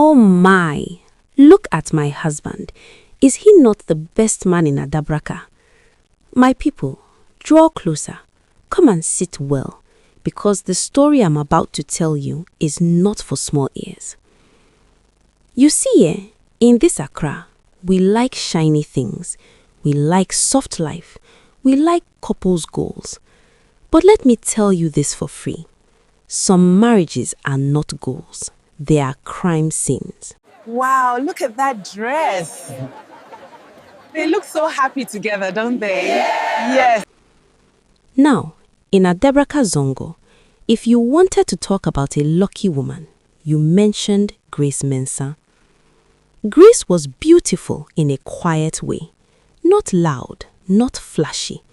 Oh my! Look at my husband. Is he not the best man in Adabraka? My people, draw closer. Come and sit well, because the story I'm about to tell you is not for small ears. You see, in this Accra, we like shiny things. We like soft life. We like couples' goals. But let me tell you this for free. Some marriages are not goals. They are crime scenes. Wow, look at that dress. They look so happy together, don't they? Yes. Now, in Adebraka Zongo, if you wanted to talk about a lucky woman, you mentioned Grace Mensah. Grace was beautiful in a quiet way. Not loud, not flashy.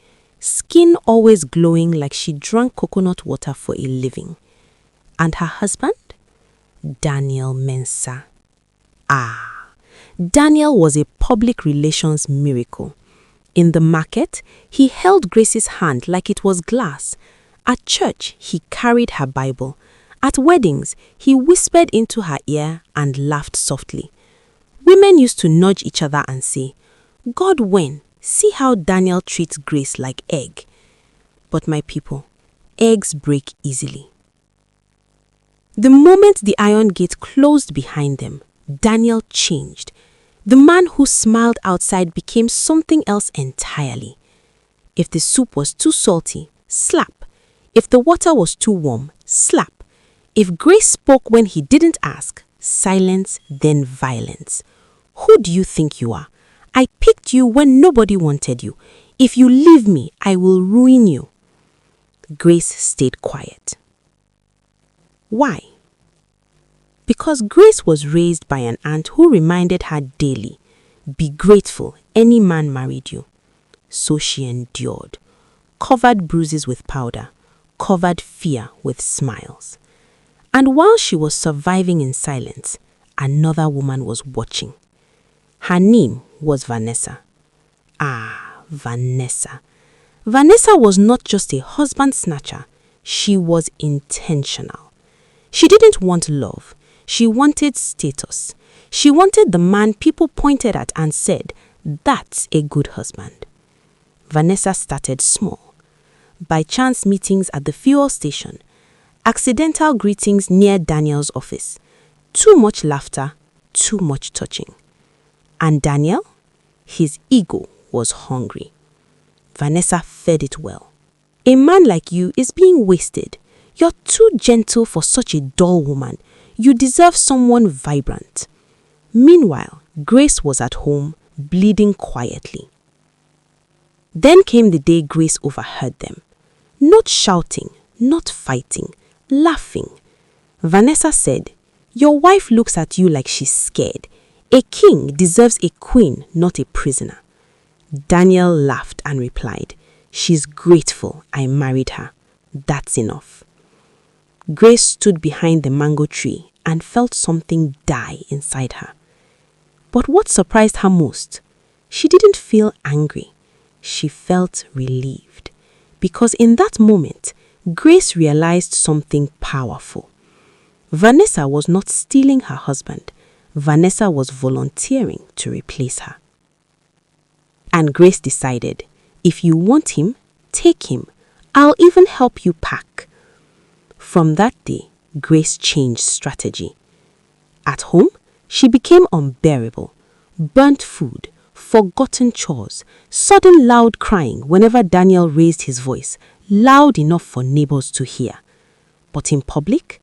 Skin always glowing like she drank coconut water for a living. And her husband? Daniel Mensah. Daniel was a public relations miracle. In the market, he held Grace's hand like it was glass. At church, he carried her Bible. At weddings, he whispered into her ear and laughed softly. Women used to nudge each other and say, "God when, see how Daniel treats Grace like egg." But my people, eggs break easily. The moment the iron gate closed behind them, Daniel changed. The man who smiled outside became something else entirely. If the soup was too salty, slap. If the water was too warm, slap. If Grace spoke when he didn't ask, silence, then violence. Who do you think you are? I picked you when nobody wanted you. If you leave me, I will ruin you. Grace stayed quiet. Why? Because Grace was raised by an aunt who reminded her daily, be grateful any man married you. So she endured, covered bruises with powder, covered fear with smiles. And while she was surviving in silence, another woman was watching. Her name was Vanessa. Vanessa. Vanessa was not just a husband snatcher, she was intentional. She didn't want love. She wanted status. She wanted the man people pointed at and said, "That's a good husband." Vanessa started small. By chance meetings at the fuel station, accidental greetings near Daniel's office, too much laughter, too much touching. And Daniel? His ego was hungry. Vanessa fed it well. A man like you is being wasted. You're too gentle for such a dull woman. You deserve someone vibrant. Meanwhile, Grace was at home, bleeding quietly. Then came the day Grace overheard them. Not shouting, not fighting, laughing. Vanessa said, "Your wife looks at you like she's scared. A king deserves a queen, not a prisoner." Daniel laughed and replied, "She's grateful I married her. That's enough." Grace stood behind the mango tree and felt something die inside her. But what surprised her most? She didn't feel angry. She felt relieved. Because in that moment, Grace realized something powerful. Vanessa was not stealing her husband. Vanessa was volunteering to replace her. And Grace decided, if you want him, take him. I'll even help you pack. From that day, Grace changed strategy. At home, she became unbearable. Burnt food, forgotten chores, sudden loud crying whenever Daniel raised his voice, loud enough for neighbors to hear. But in public,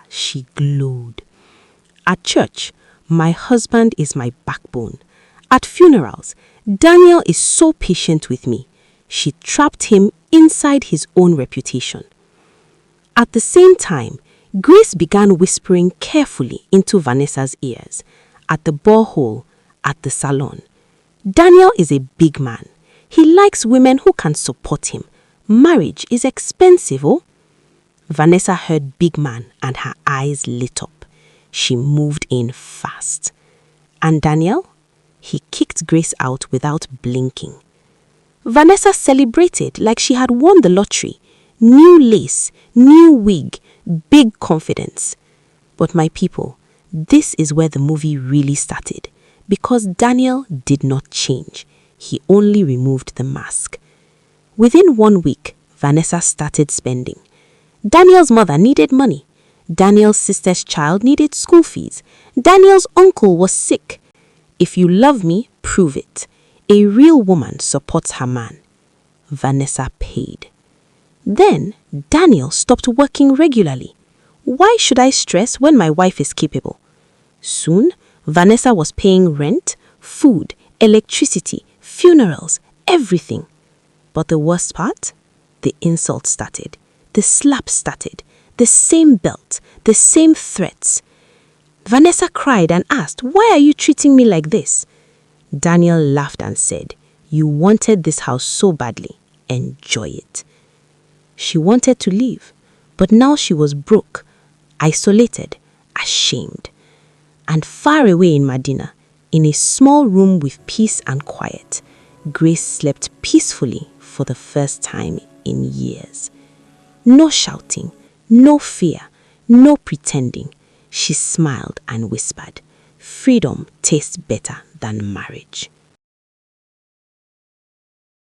she glowed. At church, my husband is my backbone. At funerals, Daniel is so patient with me. She trapped him inside his own reputation. At the same time, Grace began whispering carefully into Vanessa's ears, at the borehole, at the salon. Daniel is a big man. He likes women who can support him. Marriage is expensive, oh? Vanessa heard big man and her eyes lit up. She moved in fast. And Daniel? He kicked Grace out without blinking. Vanessa celebrated like she had won the lottery. New lace, new wig, big confidence. But my people, This is where the movie really started, because Daniel did not change. He only removed the mask. Within 1 week, Vanessa started spending. Daniel's mother needed money. Daniel's sister's child needed school fees. Daniel's uncle was sick. If you love me, prove it. A real woman supports her man. Vanessa paid. Then Daniel stopped working regularly. Why should I stress when my wife is capable? Soon, Vanessa was paying rent, food, electricity, funerals, everything. But the worst part? The insult started. The slap started. The same belt, the same threats. Vanessa cried and asked, "Why are you treating me like this?" Daniel laughed and said, "You wanted this house so badly. Enjoy it." She wanted to leave, but now she was broke, isolated, ashamed. And far away in Medina, in a small room with peace and quiet, Grace slept peacefully for the first time in years. No shouting, no fear, no pretending. She smiled and whispered, "Freedom tastes better than marriage."